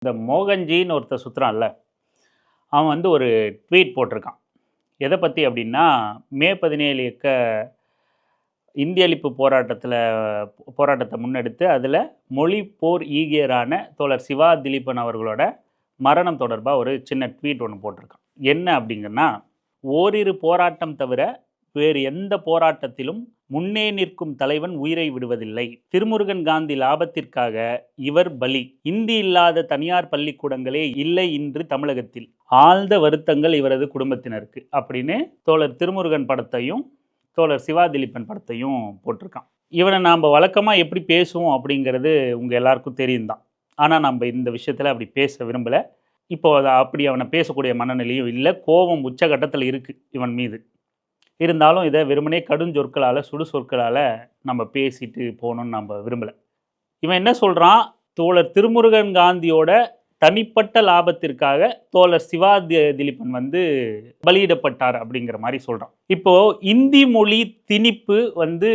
இந்த மோகன்ஜின்னு ஒருத்தர் சுற்றுறான்ல, அவன் வந்து ஒரு ட்வீட் போட்டிருக்கான். எதை பற்றி அப்படின்னா, மே 17 இந்திய அழிப்பு போராட்டத்தை முன்னெடுத்து அதில் மொழி போர் ஈகியரான தோழர் சிவா திலீபன் அவர்களோட மரணம் தொடர்பாக ஒரு சின்ன ட்வீட் ஒன்று போட்டிருக்கான். என்ன அப்படிங்கன்னா, ஓரிரு போராட்டம் தவிர வேறு எந்த போராட்டத்திலும் முன்னே நிற்கும் தலைவன் உயிரை விடுவதில்லை. திருமுருகன் காந்தி லாபத்திற்காக இவர் பலி. இந்தி இல்லாத தனியார் பள்ளிக்கூடங்களே இல்லை இன்று தமிழகத்தில். ஆழ்ந்த வருத்தங்கள் இவரது குடும்பத்தினருக்கு அப்படின்னு தோழர் திருமுருகன் படத்தையும் தோழர் சிவா திலீபன் படத்தையும் போட்டிருக்கான். இவனை நாம் வழக்கமாக எப்படி பேசுவோம் அப்படிங்கிறது உங்கள் எல்லாருக்கும் தெரியும் தான். ஆனால் நம்ம இந்த விஷயத்தில் அப்படி பேச விரும்பலை. இப்போ அப்படி அவனை பேசக்கூடிய மனநிலையும் இல்லை. கோபம் உச்சகட்டத்தில் இருக்குது இவன் மீது. இருந்தாலும் இதை வெறுமனே கடுஞ்சொற்களால் சுடு சொற்களால் நம்ம பேசிட்டு போகணுன்னு நம்ம விரும்பலை. இவன் என்ன சொல்கிறான், தோழர் திருமுருகன் காந்தியோட தனிப்பட்ட லாபத்திற்காக தோழர் சிவா திலீபன் வந்து பலியிடப்பட்டார் அப்படிங்கிற மாதிரி சொல்கிறான். இப்போது இந்தி மொழி திணிப்பு வந்து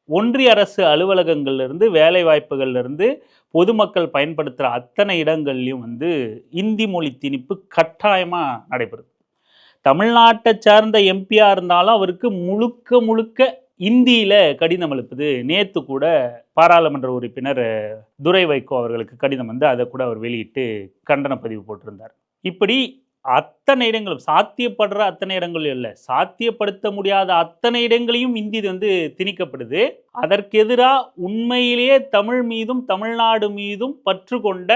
ஒன்றிய அரசு அலுவலகங்கள்லேருந்து வேலை வாய்ப்புகள்லேருந்து பொதுமக்கள் பயன்படுத்துகிற அத்தனை இடங்கள்லையும் வந்து இந்தி மொழி திணிப்பு கட்டாயமாக நடைபெறுது. தமிழ்நாட்டை சார்ந்த எம்பியாக இருந்தாலும் அவருக்கு முழுக்க முழுக்க இந்தியில் கடிதம் எழுப்புது. நேற்று கூட பாராளுமன்ற உறுப்பினர் துரை வைகோ அவர்களுக்கு கடிதம் வந்து அதை கூட அவர் வெளியிட்டு கண்டன பதிவு போட்டிருந்தார். இப்படி அத்தனை இடங்களும் சாத்தியப்படுற அத்தனை இடங்களும் இல்லை, சாத்தியப்படுத்த முடியாத அத்தனை இடங்களையும் இந்தி வந்து திணிக்கப்படுது. அதற்கு எதிராக உண்மையிலேயே தமிழ் மீதும் தமிழ்நாடு மீதும் பற்று கொண்ட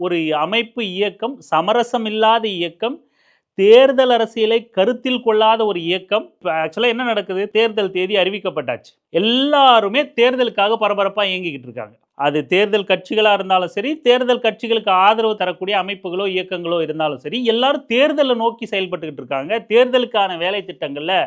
ஒரு அமைப்பு இயக்கம், சமரசம் இல்லாத இயக்கம், தேர்தல் அரசியலை கருத்தில் கொள்ளாத ஒரு இயக்கம். ஆக்சுவலாக என்ன நடக்குது, தேர்தல் தேதி அறிவிக்கப்பட்டாச்சு, எல்லாருமே தேர்தலுக்காக பரபரப்பாக இயங்கிக்கிட்டு இருக்காங்க. அது தேர்தல் கட்சிகளாக இருந்தாலும் சரி, தேர்தல் கட்சிகளுக்கு ஆதரவு தரக்கூடிய அமைப்புகளோ இயக்கங்களோ இருந்தாலும் சரி, எல்லாரும் தேர்தலை நோக்கி செயல்பட்டுக்கிட்டு இருக்காங்க. தேர்தலுக்கான வேலை திட்டங்களில்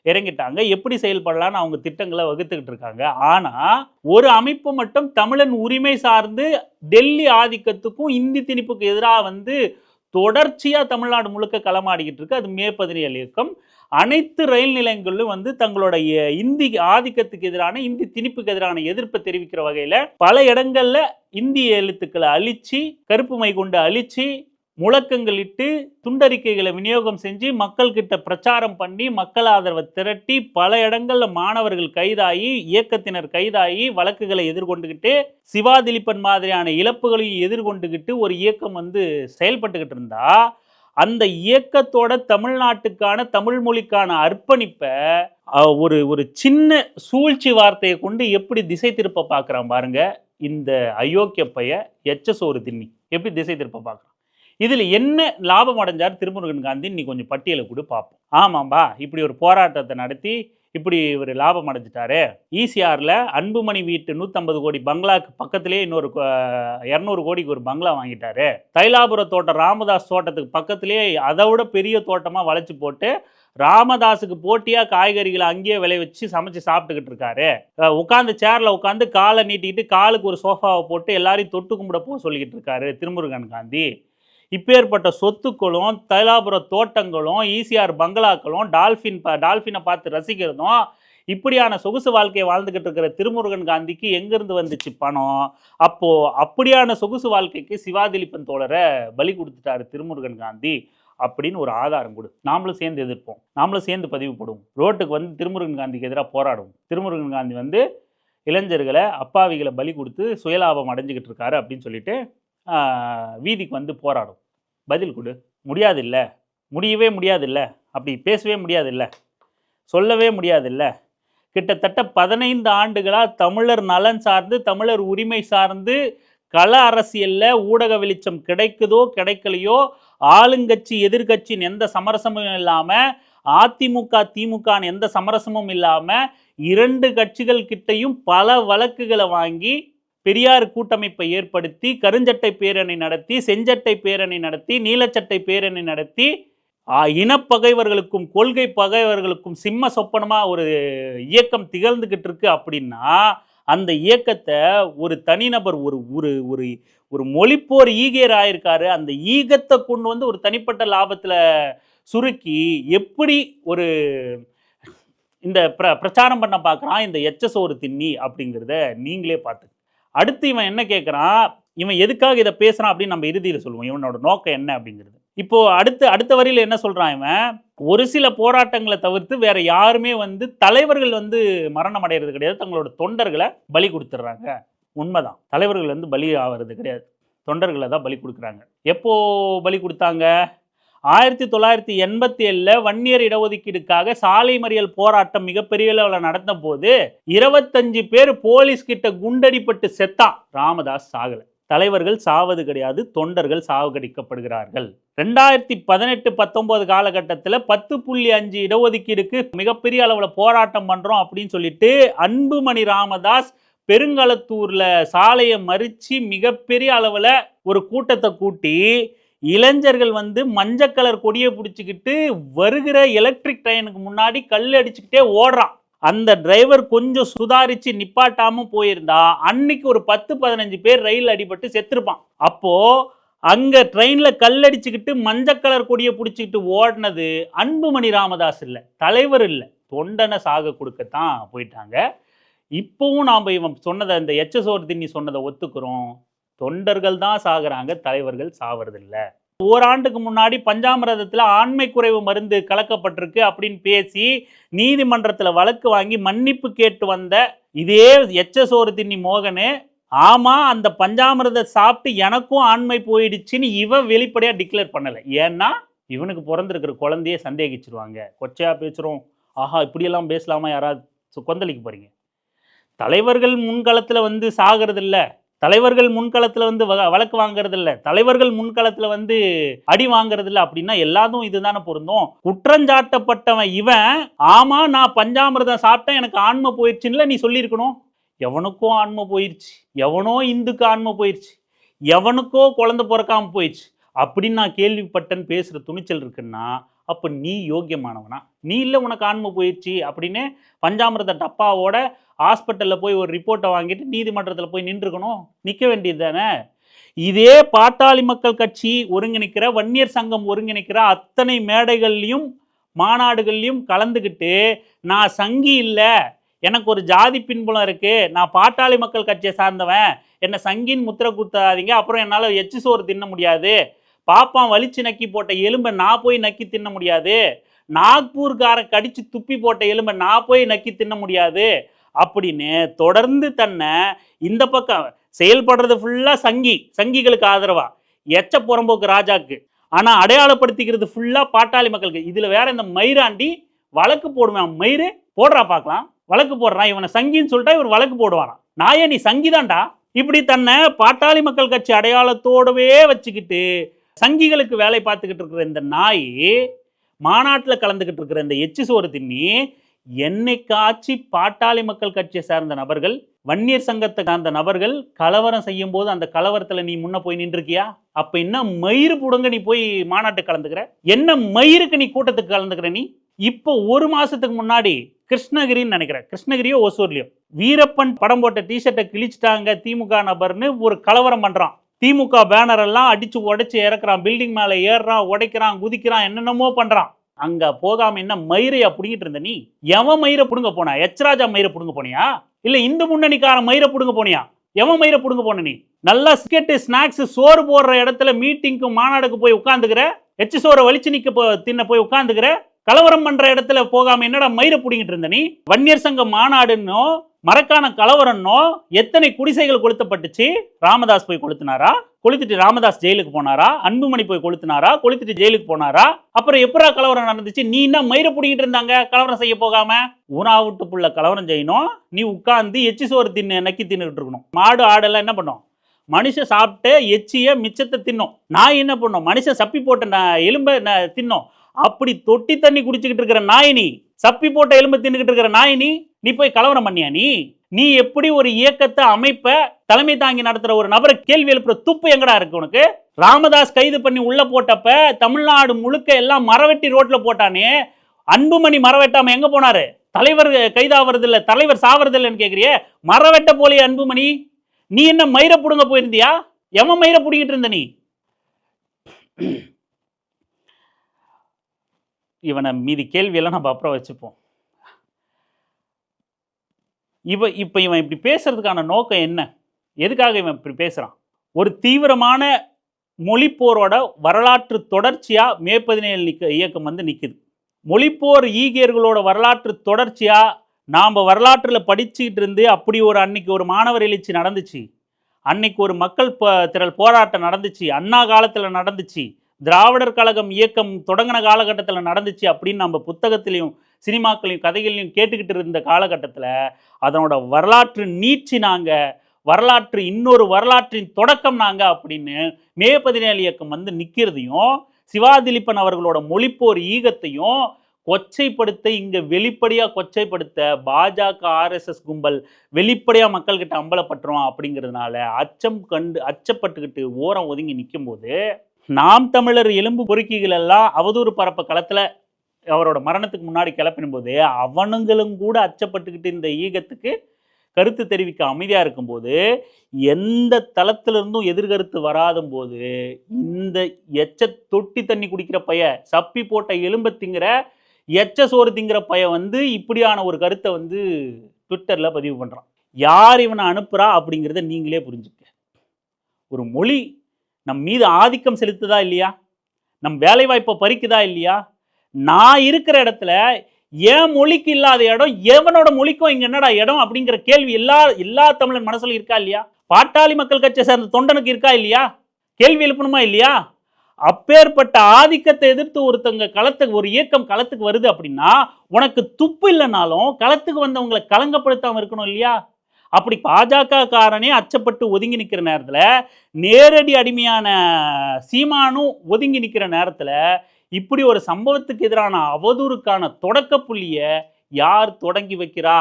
இறங்கிட்டாங்க. எப்படி செயல்படலான்னு அவங்க திட்டங்களை வகுத்துக்கிட்டு இருக்காங்க. ஆனால் ஒரு அமைப்பு மட்டும் தமிழன் உரிமை சார்ந்து டெல்லி ஆதிக்கத்துக்கும் இந்தி திணிப்புக்கு எதிராக வந்து தொடர்ச்சியாக தமிழ்நாடு முழுக்க களமாடிக்கிட்டு இருக்கு. அது மே 17 இயக்கம். அனைத்து ரயில் நிலையங்களிலும் வந்து தங்களுடைய இந்தி ஆதிக்கத்துக்கு எதிரான, இந்தி திணிப்புக்கு எதிரான எதிர்ப்பை தெரிவிக்கிற வகையில் பல இடங்களில் இந்திய எழுத்துக்களை அழிச்சு, கருப்பு மை கொண்டு அழிச்சு, முழக்கங்கள் இட்டு, துண்டறிக்கைகளை விநியோகம் செஞ்சு, மக்கள்கிட்ட பிரச்சாரம் பண்ணி, மக்கள் ஆதரவை திரட்டி, பல இடங்களில் மாணவர்கள் கைதாகி, இயக்கத்தினர் கைதாகி, வழக்குகளை எதிர்கொண்டுகிட்டு, சிவா திலீபன் மாதிரியான இழப்புகளையும் எதிர்கொண்டுகிட்டு ஒரு இயக்கம் வந்து செயல்பட்டுக்கிட்டு இருந்தா, அந்த இயக்கத்தோட தமிழ்நாட்டுக்கான தமிழ் மொழிக்கான அர்ப்பணிப்பை ஒரு சின்ன சூழ்ச்சி வார்த்தையை கொண்டு எப்படி திசை திருப்ப பார்க்குறான் பாருங்க இந்த அயோக்கிய பைய எச்சசோறு திண்ணி. எப்படி திசை திருப்ப பார்க்குறான். இதில் என்ன லாபம் அடைஞ்சார் திருமுருகன் காந்தி, நீ கொஞ்சம் பட்டியலை கூட பார்ப்போம். ஆமாம்பா, இப்படி ஒரு போராட்டத்தை நடத்தி இப்படி ஒரு லாபம் அடைஞ்சிட்டாரு. ஈசிஆரில் அன்புமணி வீட்டு 150 கோடி பங்களாக்கு பக்கத்திலே இன்னொரு 200 கோடிக்கு ஒரு பங்களா வாங்கிட்டாரு. தைலாபுர தோட்டம் ராமதாஸ் தோட்டத்துக்கு பக்கத்திலே அதை விட பெரிய தோட்டமாக வளைச்சி போட்டு ராமதாஸுக்கு போட்டியாக காய்கறிகளை அங்கேயே விளைவிச்சு சமைச்சு சாப்பிட்டுக்கிட்டு இருக்காரு. உட்காந்து சேரில் உட்காந்து காலை நீட்டிக்கிட்டு காலுக்கு ஒரு சோஃபாவை போட்டு எல்லாரையும் தொட்டு கும்பிட போக சொல்லிக்கிட்டு இருக்காரு திருமுருகன் காந்தி. இப்பேற்பட்ட சொத்துக்களும், தைலாபுர தோட்டங்களும், ஈசிஆர் பங்களாக்களும், டால்ஃபினை பார்த்து ரசிக்கிறதும், இப்படியான சொகுசு வாழ்க்கையை வாழ்ந்துக்கிட்டு இருக்கிற திருமுருகன் காந்திக்கு எங்கேருந்து வந்துச்சு பணம்? அப்போது அப்படியான சொகுசு வாழ்க்கைக்கு சிவா திலீபன் தோழரை பலி கொடுத்துட்டாரு திருமுருகன் காந்தி அப்படின்னு ஒரு ஆதாரம் கொடு. நாமளும் சேர்ந்து எதிர்ப்போம், நாமளும் சேர்ந்து பதிவு போடுவோம், ரோட்டுக்கு வந்து திருமுருகன் காந்திக்கு எதிராக போராடுவோம். திருமுருகன் காந்தி வந்து இளைஞர்களை, அப்பாவிகளை பலி கொடுத்து சுயலாபம் அடைஞ்சிக்கிட்டு இருக்காரு அப்படின்னு சொல்லிட்டு வீதிக்கு வந்து போராடும். பதில் கொடு. முடியாதில்ல, முடியவே முடியாதில்ல, அப்படி பேசவே முடியாதில்ல, சொல்லவே முடியாதில்ல. கிட்டத்தட்ட 15 ஆண்டுகளாக தமிழர் நலன் சார்ந்து, தமிழர் உரிமை சார்ந்து கள அரசியலில் ஊடக வெளிச்சம் கிடைக்குதோ கிடைக்கலையோ, ஆளுங்கட்சி எதிர்கட்சின்னு எந்த சமரசமும் இல்லாமல், அதிமுக திமுகன்னு எந்த சமரசமும் இல்லாமல், 2 கட்சிகள் கிட்டையும் பல வழக்குகளை வாங்கி பெரியார் கூட்டமைப்பை ஏற்படுத்தி, கருஞ்சட்டை பேரணி நடத்தி, செஞ்சட்டை பேரணி நடத்தி, நீலச்சட்டை பேரணி நடத்தி, இனப்பகைவர்களுக்கும் கொள்கை பகைவர்களுக்கும் சிம்ம சொப்பனமாக ஒரு இயக்கம் திகழ்ந்துக்கிட்டு இருக்கு. அப்படின்னா அந்த இயக்கத்தை ஒரு தனிநபர் ஒரு ஒரு ஒரு ஒரு மொழிப்போர் ஈகியர் ஆயிருக்காரு. அந்த ஈகத்தை கொண்டு வந்து ஒரு தனிப்பட்ட லாபத்தில் சுருக்கி எப்படி ஒரு இந்த பிரச்சாரம் பண்ண பார்க்குறான் இந்த எச்சசோறு திண்ணி அப்படிங்கிறத நீங்களே பார்த்து. அடுத்து இவன் என்ன கேட்குறான், இவன் எதுக்காக இதை பேசுகிறான் அப்படின்னு நம்ம இறுதியில் சொல்லுவோம், இவனோட நோக்கம் என்ன அப்படிங்கிறது. இப்போ அடுத்த வரியில் என்ன சொல்கிறான் இவன், ஒரு சில போராட்டங்களை தவிர்த்து வேற யாருமே தலைவர்கள் மரணம் அடைகிறது கிடையாது, தங்களோட தொண்டர்களை பலி கொடுத்துட்றாங்க. உண்மைதான், தலைவர்கள் பலி ஆகிறது கிடையாது, தொண்டர்களை தான் பலி கொடுக்குறாங்க. எப்போ பலி கொடுத்தாங்க? 1987 வன்னியர் இடஒதுக்கீடுக்காக சாலை மறியல் போராட்டம் மிகப்பெரிய அளவில் நடந்த போது 25 பேர் போலீஸ் கிட்ட குண்டடிப்பட்டு செத்தான். ராமதாஸ் சாகலை. தலைவர்கள் சாவது கிடையாது, தொண்டர்கள் சாவகடிக்கப்படுகிறார்கள். 2018-19 காலகட்டத்தில் 10.5 இடஒதுக்கீடுக்கு மிகப்பெரிய அளவில் போராட்டம் பண்ணுறோம் அப்படின்னு சொல்லிட்டு அன்புமணி ராமதாஸ் பெருங்களத்தூரில் சாலையை மறித்து மிகப்பெரிய அளவில் ஒரு கூட்டத்தை கூட்டி இளைஞர்கள் மஞ்சள் கலர் கொடியை பிடிச்சிக்கிட்டு வருகிற எலக்ட்ரிக் ட்ரெயினுக்கு முன்னாடி கல் அடிச்சுக்கிட்டே ஓடுறான். அந்த டிரைவர் கொஞ்சம் சுதாரிச்சு நிப்பாட்டாம போயிருந்தா அன்னைக்கு ஒரு 10-15 பேர் ரயில் அடிபட்டு செத்துருப்பான். அப்போ அங்க ட்ரெயின்ல கல்லடிச்சுக்கிட்டு மஞ்சள் கலர் கொடியை பிடிச்சிக்கிட்டு ஓடினது அன்புமணி ராமதாஸ் இல்லை, தலைவர் இல்லை, தொண்டனை சாக கொடுக்கத்தான் போயிட்டாங்க. இப்பவும் நாம் இவன் சொன்னதை, இந்த எச்சசோர்தின்னி சொன்னதை ஒத்துக்கிறோம். தொண்டர்கள் தான் சாகுறாங்க, தலைவர்கள் சாவறதில்லை. ஓராண்டுக்கு முன்னாடி பஞ்சாமிரதத்தில் ஆண்மை குறைவு மருந்து கலக்கப்பட்டிருக்கு அப்படின்னு பேசி நீதிமன்றத்தில் வழக்கு வாங்கி மன்னிப்பு கேட்டு வந்த இதே எச்சசோர்தின்னி மோகனு, ஆமா அந்த பஞ்சாமிரத சாப்பிட்டு எனக்கும் ஆண்மை போயிடுச்சுன்னு இவன் வெளிப்படையாக டிக்ளேர் பண்ணலை. ஏன்னா இவனுக்கு பிறந்திருக்கிற குழந்தையே சந்தேகிச்சிருவாங்க. கொச்சையா பேசுகிறோம், ஆஹா இப்படியெல்லாம் பேசலாமா, யாராவது கொந்தளிக்க போறீங்க. தலைவர்கள் முன்களத்தில் சாகிறது இல்லை, தலைவர்கள் முன்களத்தில் வழக்கு வாங்குறது இல்லை, தலைவர்கள் முன்களத்தில் அடி வாங்குறது இல்லை அப்படின்னா எல்லாரும் இதுதானே பொருந்தும். குற்றஞ்சாட்டப்பட்டவன் இவன், ஆமா நான் பஞ்சாமிரதம் சாப்பிட்டேன் எனக்கு ஆன்மை போயிடுச்சுன்னு நீ சொல்லியிருக்கணும். எவனுக்கோ ஆன்மை போயிடுச்சு, எவனோ இந்துக்கு ஆன்மை போயிடுச்சு, எவனுக்கோ குழந்தை பிறக்காம போயிடுச்சு அப்படின்னு நான் கேள்விப்பட்டேன்னு பேசுகிற துணிச்சல் இருக்குன்னா அப்போ நீ யோக்கியமானவனா? நீ இல்லை உனக்கு ஆன்மை போயிடுச்சு அப்படின்னு பஞ்சாமிரத டப்பாவோட ஹாஸ்பிட்டலில் போய் ஒரு ரிப்போர்ட்டை வாங்கிட்டு நீதிமன்றத்தில் போய் நின்றுக்கணும், நிற்க வேண்டியது தானே. இதே பாட்டாளி மக்கள் கட்சி ஒருங்கிணைக்கிற, வன்னியர் சங்கம் ஒருங்கிணைக்கிற அத்தனை மேடைகள்லையும் மாநாடுகள்லையும் கலந்துக்கிட்டு நான் சங்கி இல்லை, எனக்கு ஒரு ஜாதி பின்புலம் இருக்குது, நான் பாட்டாளி மக்கள் கட்சியை சார்ந்தவன், என்னை சங்கின்னு முத்திரை குத்தாதீங்க, அப்புறம் என்னால் எச்சு சோறு தின்ன முடியாது, பாப்பான் வலிச்சு நக்கி போட்ட எலும்பை நான் போய் நக்கி தின்ன முடியாது, நாக்பூர்காரன் கடிச்சு துப்பி போட்ட எலும்பை நான் போய் நக்கி தின்ன முடியாது அப்படின்னு தொடர்ந்து தன்னை இந்த பக்கம் செயல்படுறது ஃபுல்லாக சங்கிகளுக்கு ஆதரவா, எச்ச புறம்போக்கு ராஜாக்கு, ஆனால் அடையாளப்படுத்திக்கிறது ஃபுல்லாக பாட்டாளி மக்களுக்கு. இதில் வேற இந்த மயிராண்டி வழக்கு போடுவேன், மயிறு போடுறா பார்க்கலாம், வழக்கு போடுறான், இவனை சங்கின்னு சொல்லிட்டா இவர் வழக்கு போடுவாரான். நாயே நீ சங்கிதான்டா, இப்படி தன்னை பாட்டாளி மக்கள் கட்சி அடையாளத்தோடவே வச்சுக்கிட்டு சங்கிகளுக்கு வேலை பார்த்துக்கிட்டு இருக்கிற இந்த நாய், மாநாட்டில் கலந்துக்கிட்டு இருக்கிற இந்த எச்சசோர்தின்னி, என்னைக்காச்சு பாட்டாளி மக்கள் கட்சியை சார்ந்த நபர்கள், வன்னியர் சங்கத்தை சார்ந்த நபர்கள் கலவரம் செய்யும் போது அந்த கலவரத்தில் நீ முன்ன போய் நின்றுக்கியா? அப்ப என்ன மயிறு புடுங்க நீ போய் மாநாட்டுக்கு கலந்துக்கிற? என்ன மயிருக்கு நீ கூட்டத்துக்கு கலந்துக்கிற? நீ இப்போ ஒரு மாசத்துக்கு முன்னாடி கிருஷ்ணகிரின்னு நினைக்கிறேன், கிருஷ்ணகிரியோ ஒசூர்லையோ வீரப்பன் படம் போட்ட டிஷர்ட்டை கிழிச்சிட்டாங்க திமுக நபர்னு ஒரு கலவரம் பண்றான். திமுக பேனர் எல்லாம் அடிச்சு உடைச்சு இறக்குறான், பில்டிங் மேலே ஏறுறான், உடைக்கிறான், குதிக்கிறான், என்னென்னமோ பண்றான். அங்க போகாம என்ன மயிரையா புடுங்கிட்டு இருந்த நீ? எவன் மயிரை புடுங்க போனா? எச்ராஜா மயிரை புடுங்க போனியா? இல்ல இந்து முன்னணிக்காரன் மயிரை புடுங்க போனியா? எவன் மயிரை புடுங்க போன நீ? நல்லா ஸ்கெட்டு ஸ்நாக்ஸ் சோறு போடுற இடத்துல மீட்டிங்க்கு மாநாடுக்கு போய் உட்காந்துக்கிற, எச்சு சோறை வலிச்சு நிக்க தின்ன போய் உட்காந்துக்கிற, கலவரம் பண்ற இடத்துல போகாம என்னடா மயிரை புடிங்கிட்டு இருந்த நீ? வன்னியர் சங்க மாநாடுன்னோ மரக்கான கலவரம்னோ எத்தனை குடிசைகள் கொளுத்தப்பட்டுச்சு? ராமதாஸ் போய் கொளுத்தினாரா? கொளுத்திட்டு ராமதாஸ் ஜெயிலுக்கு போனாரா? அன்புமணி போய் கொளுத்தினாரா? கொளுத்திட்டு ஜெயிலுக்கு போனாரா? அப்புறம் எப்படா கலவரம் நடந்துச்சு? நீ என்ன மயிரை புடிங்கிட்டு இருந்தாங்க கலவரம் செய்ய போகாம? ஊனாவுட்டு புள்ள கலவரம் செய்யணும், நீ உட்கார்ந்து எச்சி சோறு தின்னு நக்கி தின்னுட்டு இருக்கணும். மாடு ஆடெல்லாம் என்ன பண்ணும்? மனுஷன் சாப்பிட்டு எச்சிய மிச்சத்தை தின்னும். நாய் என்ன பண்ணும்? மனுஷன் சப்பி போட்ட எலும்பை தின்னும். அப்படி தொட்டி தண்ணி குடிச்சுக்கிட்டு இருக்கிற நாய் நீ, சப்பி போட்ட எலும்பு தின்னுக்கிட்டு இருக்கிற நாய் நீ போய் கலவரம் பண்ணியா? நீ எப்படி ஒரு இயக்கத்தை அமைப்ப தலைமை தாங்கி நடத்துற ஒரு நபரை கேள்வி எழுப்புற துப்பு எங்கடா இருக்கு உனக்கு? ராமதாஸ் கைது பண்ணி உள்ள போட்டப்ப தமிழ்நாடு முழுக்க எல்லாம் மரவெட்டி ரோட்ல போட்டானே, அன்புமணி மரவெட்டாம எங்க போனாரு? தலைவர் கைதாகிறது இல்ல, தலைவர் சாவறது இல்லைன்னு கேக்குறியே, மரவெட்ட போலியே அன்புமணி. நீ என்ன மயிரை புடுங்க போயிருந்தியா? எவன் மயிரை புடிங்கிட்டு இருந்த நீ? இவனை மீதி கேள்வியெல்லாம் நம்ம அப்புறம் வச்சுப்போம். இப்போ இவன் இப்படி பேசுறதுக்கான நோக்கம் என்ன? எதுக்காக இவன் இப்படி பேசுறான்? ஒரு தீவிரமான மொழிப்போரோட வரலாற்று தொடர்ச்சியாக மே 17 இயக்கம் வந்து நிற்குது. மொழிப்போர் ஈகியர்களோட வரலாற்று தொடர்ச்சியாக நாம் வரலாற்றில் படிச்சுக்கிட்டு இருந்து அப்படி ஒரு அன்னைக்கு ஒரு மாணவர் எழுச்சி நடந்துச்சு, அன்னைக்கு ஒரு மக்கள் திரள் போராட்டம் நடந்துச்சு, அண்ணா காலத்தில் நடந்துச்சு, திராவிடர் கழகம் இயக்கம் தொடங்கின காலகட்டத்தில் நடந்துச்சு அப்படின்னு நம்ம புத்தகத்திலையும் சினிமாக்களையும் கதைகளையும் கேட்டுக்கிட்டு இருந்த காலகட்டத்தில் அதனோட வரலாற்று நீட்சி நாங்கள், வரலாற்று இன்னொரு வரலாற்றின் தொடக்கம் நாங்கள் அப்படின்னு மே 17 இயக்கம் வந்து நிற்கிறதையும் சிவாதிலிப்பன் அவர்களோட மொழிப்போர் ஈகத்தையும் கொச்சைப்படுத்த இங்க வெளிப்படையா கொச்சைப்படுத்த பாஜக ஆர்எஸ்எஸ் கும்பல் வெளிப்படையா மக்கள்கிட்ட அம்பலப்பட்டுரும் அப்படிங்கிறதுனால அச்சப்பட்டுக்கிட்டு ஓரம் ஒதுங்கி நிற்கும் போது நாம் தமிழர் எலும்பு பொறுக்கிகள் எல்லாம் அவதூறு பரப்ப களத்துல அவரோட மரணத்துக்கு முன்னாடி கிளப்பினும் போது அவனுங்களும் கூட அச்சப்பட்டுக்கிட்டு இந்த ஈகத்துக்கு கருத்து தெரிவிக்க அமைதியா இருக்கும்போது எந்த தளத்திலிருந்தும் எதிர்கருத்து வராத போது இந்த எச்ச தொட்டி தண்ணி குடிக்கிற பைய சப்பி போட்ட எலும்பை திங்கிற எச்ச சோறு திங்கிற பைய வந்து இப்படியான ஒரு கருத்தை வந்து ட்விட்டர்ல பதிவு பண்றான். யார் இவனை அனுப்புறா அப்படிங்கிறத நீங்களே புரிஞ்சுக்க. ஒரு மொழி நம் மீது ஆதிக்கம் செலுத்துதா இல்லையா, நம் வேலை வாய்ப்பை பறிக்குதா இல்லையா, நான் இருக்கிற இடத்துல என் மொழிக்கு இல்லாத இடம் எவனோட மொழிக்கும் இங்க என்னடா இடம் அப்படிங்கிற கேள்வி எல்லா தமிழன் மனசுல இருக்கா இல்லையா, பாட்டாளி மக்கள் கட்சியை சேர்ந்த தொண்டனுக்கு இருக்கா இல்லையா, கேள்வி எழுப்பணுமா இல்லையா? அப்பேற்பட்ட ஆதிக்கத்தை எதிர்த்து ஒரு இயக்கம் களத்துக்கு வருது அப்படின்னா உனக்கு துப்பு இல்லைனாலும் களத்துக்கு வந்தவங்களை கலங்கப்படுத்தாம இருக்கணும் இல்லையா? அப்படி பாஜக காரனே அச்சப்பட்டு ஒதுங்கி நிற்கிற நேரத்தில், நேரடி அடிமையான சீமானும் ஒதுங்கி நிற்கிற நேரத்தில் இப்படி ஒரு சம்பவத்துக்கு எதிரான அவதூறுக்கான தொடக்க புள்ளியை யார் தொடங்கி வைக்கிறா,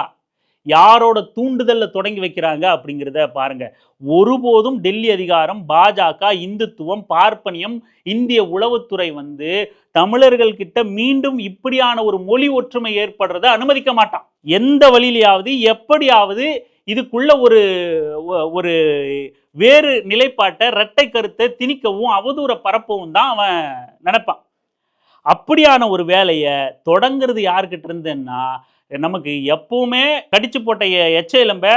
யாரோட தூண்டுதல்ல தொடங்கி வைக்கிறாங்க அப்படிங்கிறத பாருங்க. ஒருபோதும் டெல்லி அதிகாரம், பாஜக, இந்துத்துவம், பார்ப்பனியம், இந்திய உளவுத்துறை வந்து தமிழர்கள் கிட்ட மீண்டும் இப்படியான ஒரு மொழி ஒற்றுமை ஏற்படுறத அனுமதிக்க மாட்டான். எந்த வழியிலாவது எப்படியாவது இதுக்குள்ள ஒரு வேறு நிலைப்பாட்டை இரட்டை கருத்தை திணிக்கவும் அவதூற பரப்பவும் தான் அவன் நினைப்பான். அப்படியான ஒரு வேலையை தொடங்குறது யாருக்கிட்ட இருந்துன்னா, நமக்கு எப்பவுமே கடிச்சு போட்ட எச்ச எலும்பை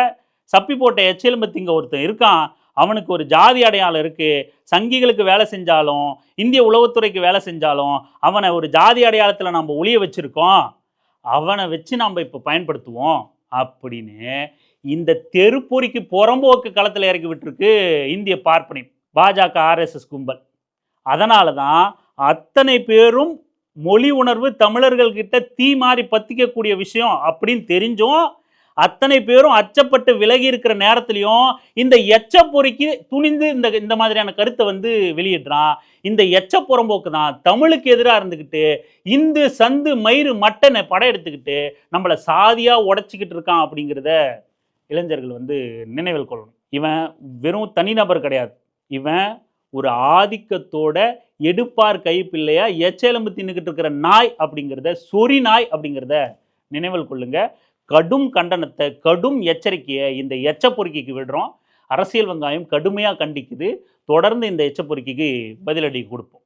சப்பி போட்ட எச்ச எலும்பை திங்க ஒருத்தன் இருக்கான், அவனுக்கு ஒரு ஜாதி அடையாளம் இருக்கு, சங்கிகளுக்கு வேலை செஞ்சாலும் இந்திய உளவுத்துறைக்கு வேலை செஞ்சாலும் அவனை ஒரு ஜாதி அடையாளத்தில் நம்ம ஒளிய வச்சிருக்கோம், அவனை வச்சு நம்ம இப்போ பயன்படுத்துவோம் அப்படின்னு இந்த தெருப்பொறிக்கு புறம்போக்கு களத்தில் இறக்கி விட்டுருக்கு இந்திய பார்ப்பனியம், பாஜக ஆர்எஸ்எஸ் கும்பல். அதனால தான் அத்தனை பேரும் மொழி உணர்வு தமிழர்கள் கிட்ட தீ மாறி பத்திக்கக்கூடிய விஷயம் அப்படின்னு தெரிஞ்சும் அத்தனை பேரும் அச்சப்பட்டு விலகி இருக்கிற நேரத்திலையும் இந்த எச்ச பொறிக்கு துணிந்து இந்த மாதிரியான கருத்தை வந்து வெளியிடுறான். இந்த எச்ச புறம்போக்கு தான் தமிழுக்கு எதிராக இருந்துக்கிட்டு இந்து சந்து மயிறு மட்டனை படையெடுத்துக்கிட்டு நம்மளை சாதியா உடைச்சிக்கிட்டு இருக்கான் அப்படிங்கிறத இளைஞர்கள் வந்து நினைவில் கொள்ளணும். இவன் வெறும் தனிநபர் கிடையாது, இவன் ஒரு ஆதிக்கத்தோட எடுப்பார் கைப்பிள்ளையா எச்செலும்பு தின்னுக்கிட்டு இருக்கிற நாய் அப்படிங்கிறத, சொறி நாய் அப்படிங்கிறத நினைவில் கொள்ளுங்க. கடும் கண்டனத்தை, கடும் எச்சரிக்கையை இந்த எச்ச பொறுக்கிக்கு விடுறோம். அரசியல் வெங்காயம் கடுமையாக கண்டிக்குது. தொடர்ந்து இந்த எச்ச பொறுக்கிக்கு பதிலடி கொடுப்போம்.